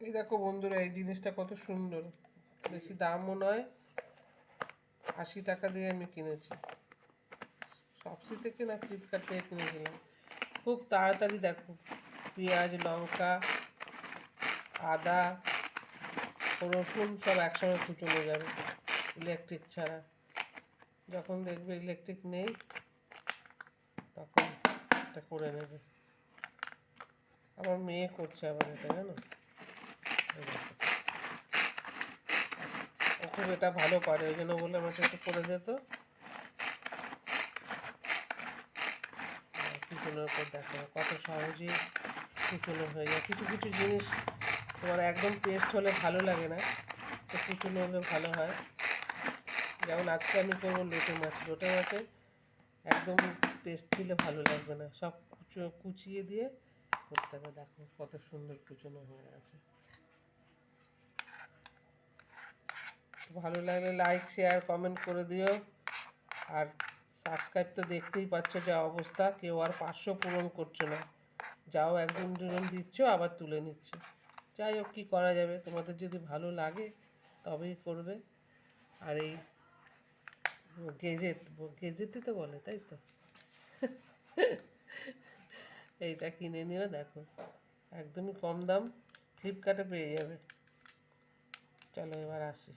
এই দেখো বন্ধুরা, এই জিনিসটা কত সুন্দর, বেশি দামও নয়, 80 টাকা দিয়ে আমি কিনেছি। শপসি থেকে না ফ্লিপকার্ট থেকে কিনেছিলাম। খুব তাড়াতাড়ি দেখো, পেঁয়াজ, লঙ্কা, আদা, রসুন সব একসঙ্গে কুচনো যাবে ইলেকট্রিক ছাড়া। যখন দেখবে ইলেকট্রিক নেই তখন এটা করে নেবে। আমার মেয়ে করছে আবার এটা, জানো, ও খুব এটা ভালো পারে, ওই জন্য বলে আমাকে একটু করে দিত। কুচনোর পর দেখো কত সহজেই কুচনো হয়ে যায়। কিছু কিছু জিনিস তোমার একদম পেস্ট হলে ভালো লাগে না, তো কুচনো হলে ভালো হয়। যেমন আজকে আমি করবো লোটে মাছ। লোটে মাছে একদম পেস্ট দিলে ভালো লাগবে না, সব কুচিয়ে দিয়ে করতে হবে। দেখো কত সুন্দর কুচনো হয়ে আছে। ভালো লাগলে লাইক, শেয়ার, কমেন্ট করে দিও। আর সাবস্ক্রাইব তো দেখতেই পাচ্ছ যা অবস্থা, কেউ আর 500 পূরণ করছো না। যাও একজন দুজন দিচ্ছ আবার তুলে নিচ্ছ। যাই হোক, কী করা যাবে, তোমাদের যদি ভালো লাগে তবেই করবে। আর এই গেজেটই তো বলে, তাই তো, এইটা কিনে নিও। দেখো একদমই কম দাম, ফ্লিপকার্টে পেয়ে যাবে। চলো এবার আসি।